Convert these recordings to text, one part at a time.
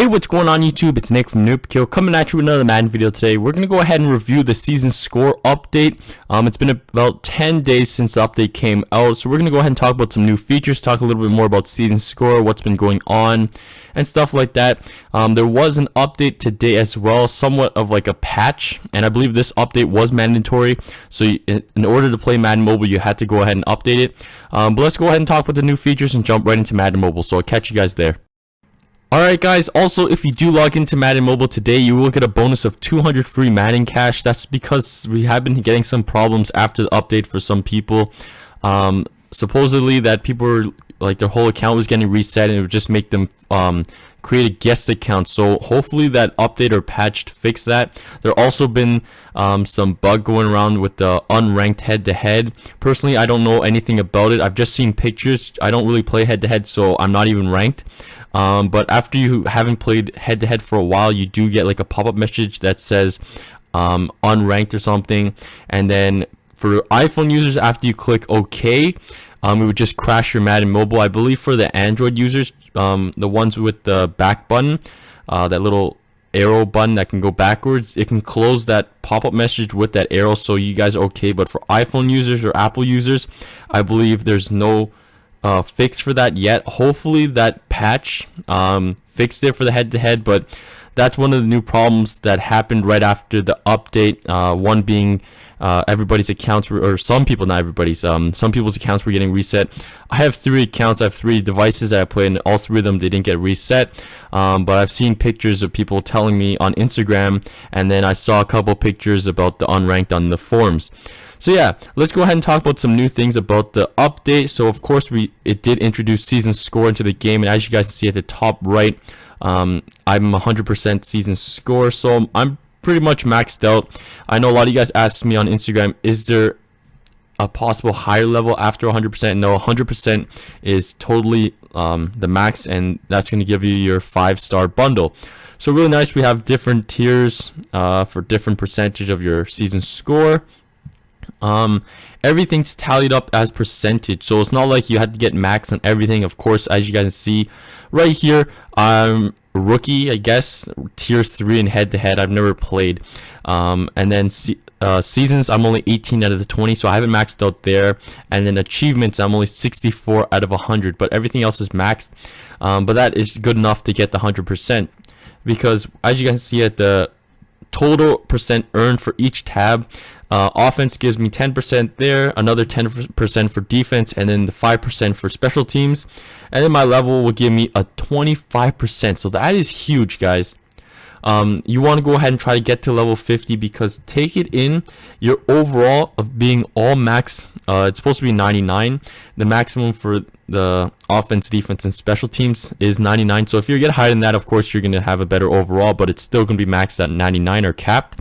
Hey, what's going on YouTube? It's Nick from Noobkill coming at you with another Madden video today. We're going to go ahead and review the season score update. It's been about 10 days since the update came out, so we're going to go ahead and talk about some new features, talk a little bit more about season score, what's been going on, and stuff like that. There was an update today as well, somewhat of like a patch, and I believe this update was mandatory, so in order to play Madden Mobile, you had to go ahead and update it. But let's go ahead and talk about the new features and jump right into Madden Mobile, so I'll catch you guys there. Alright guys, also if you do log into Madden Mobile today, you will get a bonus of 200 free Madden cash. That's because we have been getting some problems after the update for some people. Supposedly that people were, like, their whole account was getting reset and it would just make them create a guest account. So hopefully that update or patch fix that. There also been some bug going around with the unranked head-to-head. Personally, I don't know anything about it. I've just seen pictures. I don't really play head-to-head, so I'm not even ranked. But after you haven't played head-to-head for a while, you do get like a pop-up message that says unranked or something. And then for iPhone users, after you click OK, it would just crash your Madden Mobile. I believe for the Android users, the ones with the back button, that little arrow button that can go backwards, it can close that pop-up message with that arrow, so you guys are okay. But for iPhone users or Apple users, I believe there's no fix for that yet. Hopefully that patch fixed it for the head-to-head, but that's one of the new problems that happened right after the update. One being everybody's accounts were, or some people, not everybody's, some people's accounts were getting reset. I have 3 accounts, I have 3 devices that I play, and all 3 of them, they didn't get reset. But I've seen pictures of people telling me on Instagram, and then I saw a couple pictures about the unranked on the forums. So yeah, let's go ahead and talk about some new things about the update. So of course it did introduce season score into the game, and as you guys can see at the top right, I'm 100% season score, so I'm pretty much maxed out. I know a lot of you guys asked me on Instagram, is there a possible higher level after 100%? No, 100% is totally the max, and that's going to give you your 5-star bundle. So really nice. We have different tiers for different percentage of your season score. Everything's tallied up as percentage, so it's not like you had to get max on everything. Of course, as you guys can see right here, I'm rookie, I guess, tier 3 in head-to-head. I've never played. And then seasons, I'm only 18 out of the 20, so I haven't maxed out there. And then achievements, I'm only 64 out of 100, but everything else is maxed. But that is good enough to get the 100%, because as you guys can see at the total percent earned for each tab, offense gives me 10% there, another 10% for defense, and then the 5% for special teams, and then my level will give me a 25%. So that is huge, guys. You want to go ahead and try to get to level 50, because take it in, your overall of being all max, it's supposed to be 99. The maximum for the offense, defense, and special teams is 99. So if you get higher than that, of course you're going to have a better overall, but it's still going to be maxed at 99 or capped.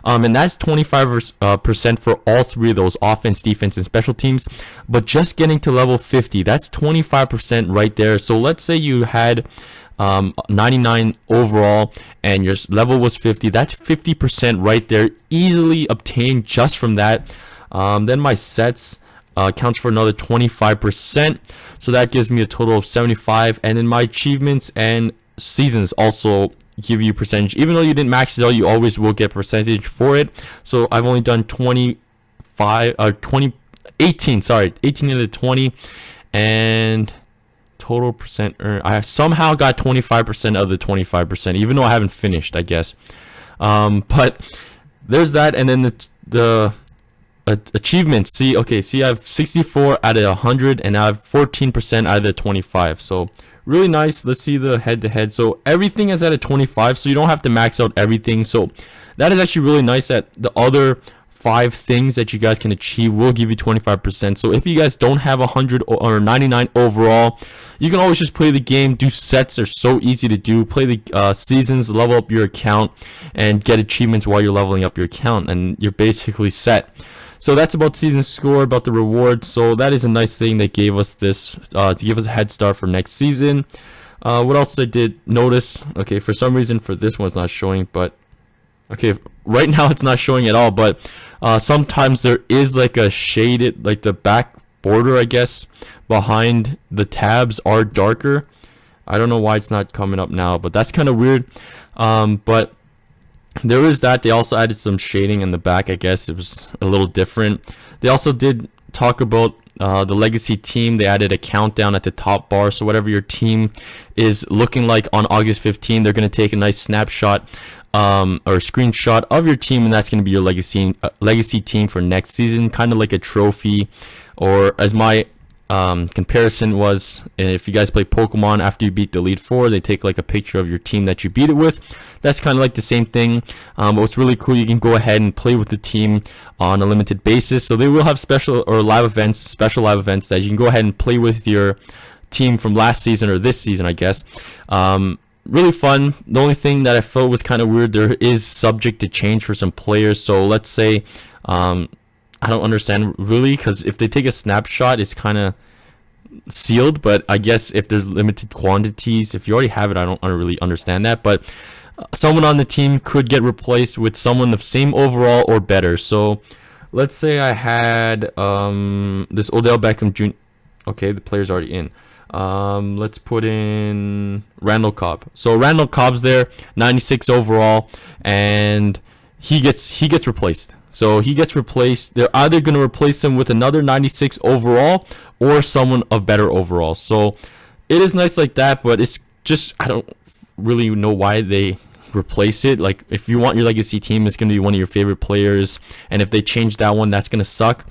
And that's 25% for all 3 of those, offense, defense, and special teams. But just getting to level 50, that's 25% right there. So let's say you had 99 overall and your level was 50. That's 50% right there, easily obtained just from that. Then my sets counts for another 25%, so that gives me a total of 75. And then my achievements and seasons also give you percentage. Even though you didn't max it out, you always will get percentage for it. So I've only done 18 of the 20, and total percent earned, I somehow got 25% of the 25%, even though I haven't finished, I guess. But there's that. And then the achievements, see I have 64 out of 100, and I have 14% out of the 25. So really nice. Let's see the head-to-head. So everything is at a 25, so you don't have to max out everything. So that is actually really nice that the other 5 things that you guys can achieve will give you 25%. So if you guys don't have 100 or 99 overall, you can always just play the game. Do sets are so easy to do. Play the seasons, level up your account, and get achievements while you're leveling up your account, and you're basically set. So that's about season score, about the rewards. So that is a nice thing that gave us this to give us a head start for next season. What else I did notice? Okay, for some reason for this one's not showing, but okay, right now it's not showing at all. But sometimes there is like a shaded, like the back border, I guess, behind the tabs are darker. I don't know why it's not coming up now, but that's kind of weird. But there is that. They also added some shading in the back. I guess it was a little different. They also did talk about the legacy team. They added a countdown at the top bar, so whatever your team is looking like on August 15, they're going to take a nice snapshot or screenshot of your team, and that's going to be your legacy team for next season, kind of like a trophy. Or as my comparison was, if you guys play Pokemon, after you beat the Elite Four, they take like a picture of your team that you beat it with. That's kind of like the same thing. But what's really cool, you can go ahead and play with the team on a limited basis. So they will have special live events that you can go ahead and play with your team from last season or this season, I guess. Really fun. The only thing that I felt was kind of weird, there is subject to change for some players. So let's say I don't understand really, because if they take a snapshot, it's kind of sealed. But I guess if there's limited quantities, if you already have it, I don't really understand that. But someone on the team could get replaced with someone of same overall or better. So let's say I had this Odell Beckham Jr. Okay, the player's already in. Let's put in Randall Cobb. So Randall Cobb's there, 96 overall, and he gets replaced. So he gets replaced. They're either going to replace him with another 96 overall or someone of better overall. So it is nice like that, but it's just, I don't really know why they replace it. Like, if you want your legacy team, it's going to be one of your favorite players, and if they change that one, that's going to suck.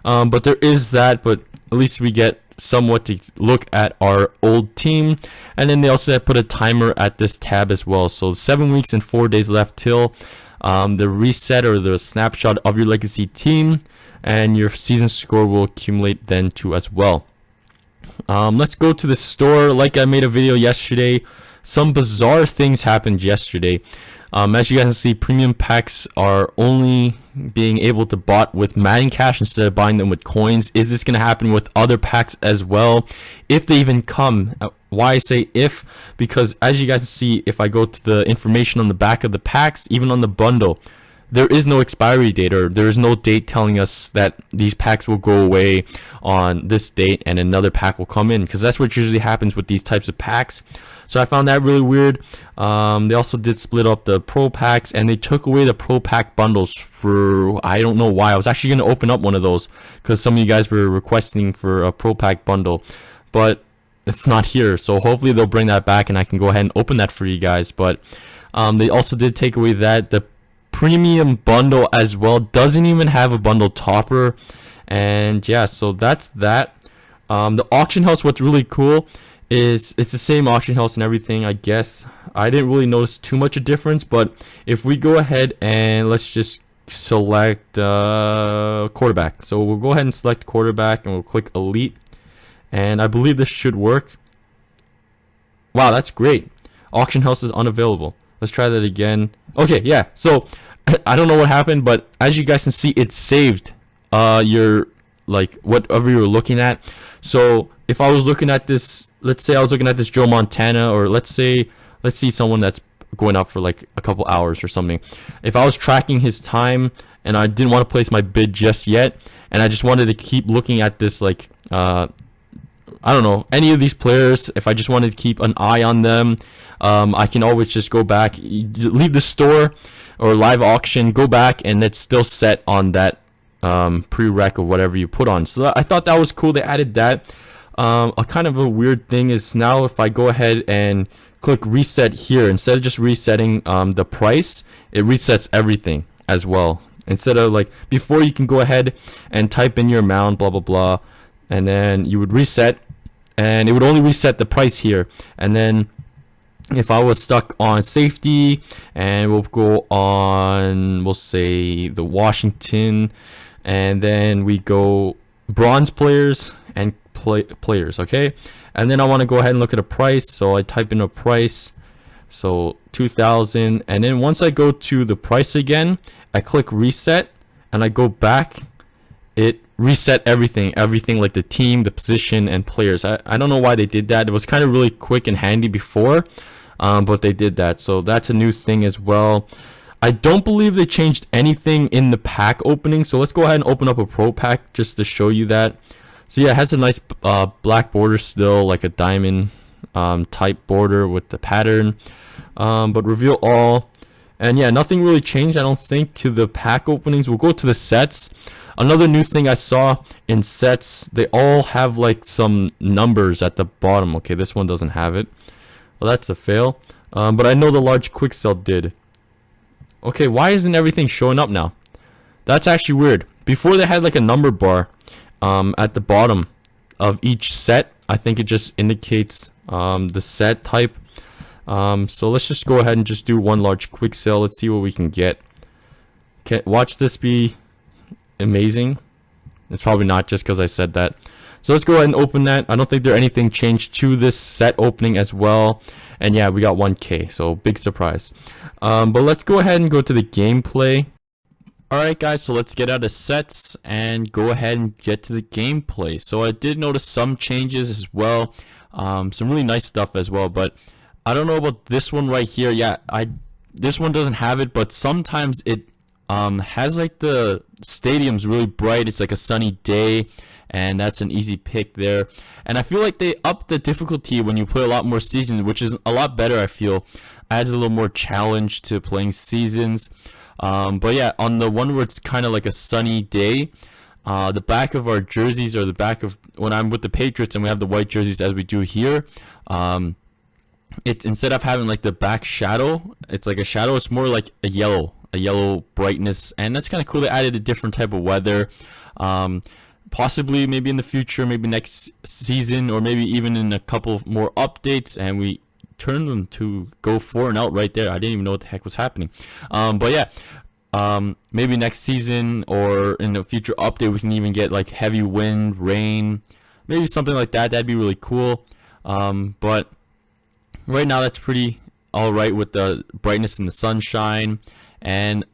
But there is that, but at least we get somewhat to look at our old team. And then they also put a timer at this tab as well. So 7 weeks and 4 days left till the reset or the snapshot of your legacy team, and your season score will accumulate then too as well. Let's go to the store. Like I made a video yesterday, some bizarre things happened yesterday. As you guys can see, premium packs are only being able to bought with Madden Cash instead of buying them with coins. Is this going to happen with other packs as well, if they even come? Why I say if, because as you guys can see, if I go to the information on the back of the packs, even on the bundle, there is no expiry date, or there is no date telling us that these packs will go away on this date and another pack will come in, because that's what usually happens with these types of packs. So I found that really weird. They also did split up the pro packs, and they took away the pro pack bundles for, I don't know why. I was actually going to open up one of those because some of you guys were requesting for a pro pack bundle, but it's not here. So hopefully they'll bring that back and I can go ahead and open that for you guys. But they also did take away that. The premium bundle as well doesn't even have a bundle topper. And yeah, so that's that. The auction house, what's really cool is it's the same auction house and everything, I guess. I didn't really notice too much a difference, but if we go ahead and let's just select quarterback. So we'll go ahead and select quarterback and we'll click elite, and I believe this should work. Wow, that's great. Auction house is unavailable. Let's try that again. Okay, yeah, so I don't know what happened, but as you guys can see, it saved your, like, whatever you were looking at. So if I was looking at this, let's say I was looking at this Joe Montana, or let's see someone that's going up for like a couple hours or something. If I was tracking his time and I didn't want to place my bid just yet, and I just wanted to keep looking at this, like I don't know, any of these players, if I just wanted to keep an eye on them, I can always just go back, leave the store or live auction, go back, and it's still set on that prereq or whatever you put on. So I thought that was cool. They added that. A kind of a weird thing is now if I go ahead and click reset here, instead of just resetting the price, it resets everything as well. Instead of, like, before, you can go ahead and type in your amount, blah blah blah, and then you would reset, and it would only reset the price here. And then if I was stuck on safety, and we'll go on, we'll say the Washington, and then we go bronze players and players, okay? And then I want to go ahead and look at a price, so I type in a price, so 2,000, and then once I go to the price again, I click reset, and I go back, it reset everything like the team, the position, and players. I don't know why they did that. It was kind of really quick and handy before, but they did that, so that's a new thing as well. I don't believe they changed anything in the pack opening, so let's go ahead and open up a pro pack just to show you that. So yeah, it has a nice black border still, like a diamond type border with the pattern. But reveal all. And yeah, nothing really changed, I don't think, to the pack openings. We'll go to the sets. Another new thing I saw in sets, they all have like some numbers at the bottom. Okay, this one doesn't have it. Well, that's a fail. But I know the large quick sell did. Okay, why isn't everything showing up now? That's actually weird. Before they had like a number bar at the bottom of each set. I think it just indicates the set type. So let's just go ahead and just do one large quick sale. Let's see what we can get. Okay, watch this be amazing. It's probably not, just because I said that. So let's go ahead and open that. I don't think anything changed to this set opening as well. And yeah, we got 1K, so big surprise. But let's go ahead and go to the gameplay. Alright guys, so let's get out of sets and go ahead and get to the gameplay. So I did notice some changes as well. Some really nice stuff as well, but I don't know about this one right here. Yeah, this one doesn't have it, but sometimes it has like the stadium's really bright. It's like a sunny day, and that's an easy pick there. And I feel like they upped the difficulty when you play a lot more seasons, which is a lot better. I feel adds a little more challenge to playing seasons. But yeah, on the one where it's kind of like a sunny day, the back of our jerseys, or the back of when I'm with the Patriots and we have the white jerseys as we do here, it's instead of having like the back shadow, it's like a shadow. It's more like a yellow brightness, and that's kind of cool. They added a different type of weather. Possibly maybe in the future, maybe next season, or maybe even in a couple more updates, and we turn them to go 4-and-out right there. I didn't even know what the heck was happening. But yeah, maybe next season or in a future update we can even get like heavy wind, rain, maybe something like that. That'd be really cool. But right now that's pretty alright with the brightness and the sunshine. And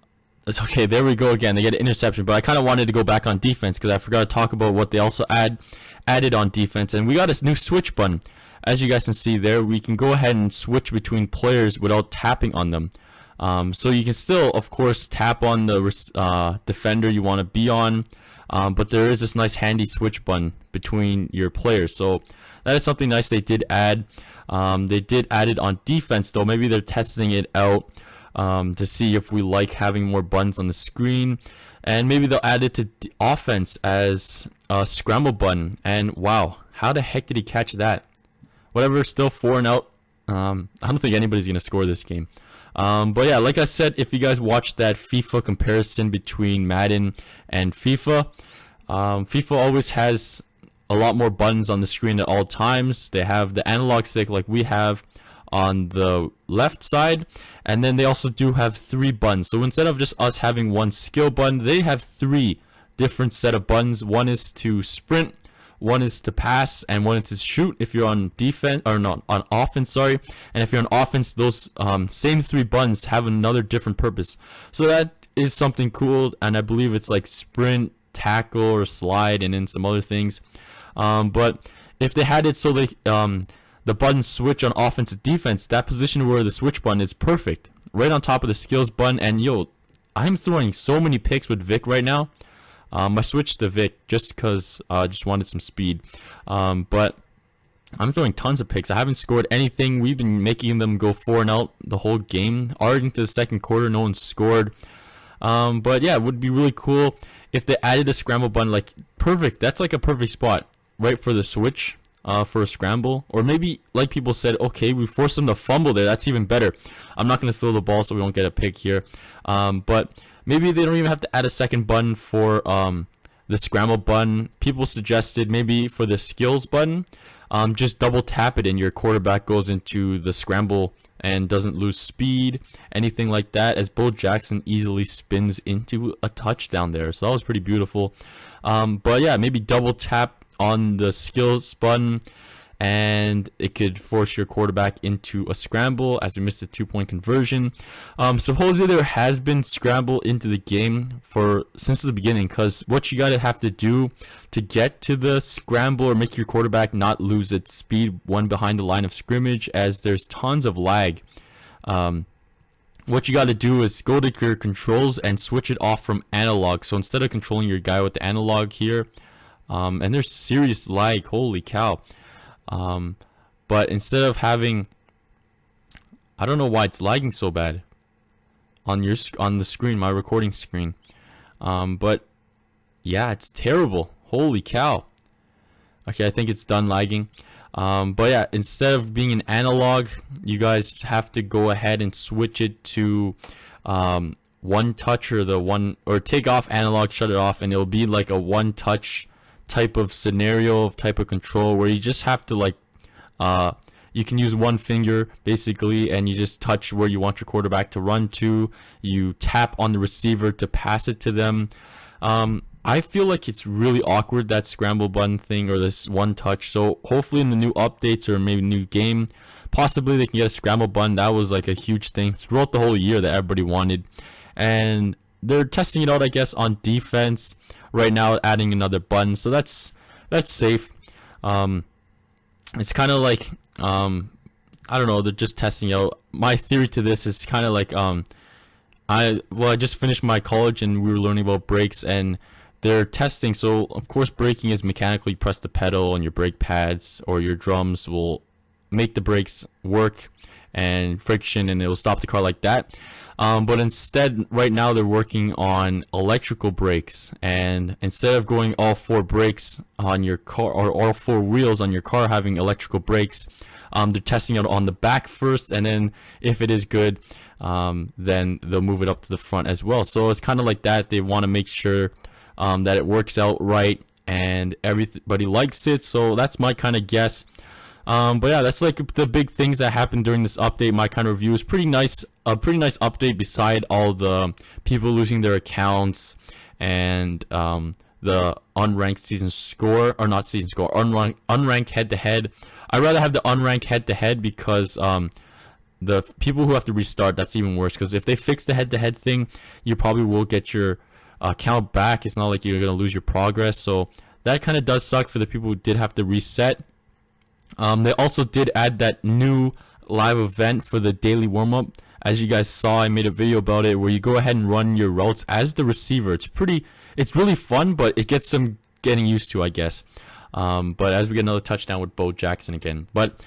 it's okay. There we go again. They get an interception, but I kind of wanted to go back on defense because I forgot to talk about what they also added on defense. And we got this new switch button. As you guys can see there, we can go ahead and switch between players without tapping on them. So you can still, of course, tap on the defender you want to be on, but there is this nice handy switch button between your players. So that is something nice they did add. They did add it on defense, though. Maybe they're testing it out to see if we like having more buttons on the screen. And maybe they'll add it to the offense as a scramble button. And wow, how the heck did he catch that? Whatever, still 4-and-out. I don't think anybody's going to score this game. But yeah, like I said, if you guys watched that FIFA comparison between Madden and FIFA, FIFA always has a lot more buttons on the screen at all times. They have the analog stick like we have on the left side, and then they also do have 3 buttons. So instead of just us having one skill button, they have 3 different set of buttons. One is to sprint, one is to pass, and one is to shoot if you're on defense, or not on offense, sorry. And if you're on offense, those same 3 buttons have another different purpose. So that is something cool, and I believe it's like sprint, tackle, or slide, and then some other things. But if they had it so they the buttons switch on offense and defense, that position where the switch button is perfect, right on top of the skills button. And yo, I'm throwing so many picks with Vic right now. I switched to Vic just because I just wanted some speed. But I'm throwing tons of picks. I haven't scored anything. We've been making them go 4-and-out the whole game. Already into the second quarter, no one scored. But yeah, it would be really cool if they added a scramble button. Like, perfect. That's like a perfect spot, right, for the switch. For a scramble, or maybe like people said, okay, we force them to fumble there. That's even better. I'm not going to throw the ball so we don't get a pick here. But maybe they don't even have to add a second button for the scramble button. People suggested maybe for the skills button, just double tap it and your quarterback goes into the scramble and doesn't lose speed, anything like that, as Bo Jackson easily spins into a touchdown there. So that was pretty beautiful. But yeah, maybe double tap on the skills button, and it could force your quarterback into a scramble as we missed a 2-point conversion. Supposedly there has been scramble into the game since the beginning, because what you gotta have to do to get to the scramble or make your quarterback not lose its speed one behind the line of scrimmage, as there's tons of lag. What you got to do is go to your controls and switch it off from analog. So instead of controlling your guy with the analog here, and there's serious lag, holy cow. But but instead of having, I don't know why it's lagging so bad on the screen, my recording screen. But yeah, it's terrible. Holy cow. Okay, I think it's done lagging. But yeah, instead of being an analog, you guys have to go ahead and switch it to one touch, or take off analog, shut it off, and it'll be like a one touch type of scenario, type of control, where you just have to like you can use one finger basically, and you just touch where you want your quarterback to run to. You tap on the receiver to pass it to them. I feel like it's really awkward, that scramble button thing, or this one touch. So hopefully in the new updates, or maybe new game, possibly they can get a scramble button. That was like a huge thing throughout the whole year that everybody wanted, and they're testing it out, I guess, on defense right now, adding another button. So that's safe. It's kind of like I don't know, they're just testing out. My theory to this is kind of like I just finished my college and we were learning about brakes, and they're testing. So of course braking is mechanical. You press the pedal and your brake pads or your drums will make the brakes work, and friction, and it will stop the car like that. But instead right now they're working on electrical brakes, and instead of going all four brakes on your car, or all four wheels on your car having electrical brakes, they're testing it on the back first, and then if it is good, then they'll move it up to the front as well. So it's kind of like that. They want to make sure that it works out right and everybody likes it. So that's my kind of guess. But yeah, that's like the big things that happened during this update. My kind of review is pretty nice. A pretty nice update, beside all the people losing their accounts and the unranked season score, or not season score, unranked head-to-head. I'd rather have the unranked head-to-head, because the people who have to restart, that's even worse, because if they fix the head-to-head thing, you probably will get your account back. It's not like you're gonna lose your progress, so that kind of does suck for the people who did have to reset. They also did add that new live event for the daily warm-up. As you guys saw, I made a video about it, where you go ahead and run your routes as the receiver. It's really fun, but it gets some getting used to, I guess. But as we get another touchdown with Bo Jackson again. But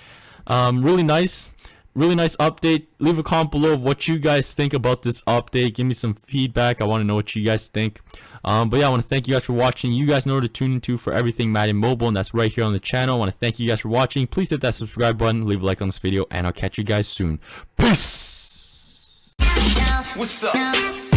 really nice update. Leave a comment below of what you guys think about this update. Give me some feedback. I want to know what you guys think. But yeah, I want to thank you guys for watching. You guys know where to tune into for everything Madden Mobile, and that's right here on the channel. I want to thank you guys for watching. Please hit that subscribe button, leave a like on this video, and I'll catch you guys soon. Peace! What's up?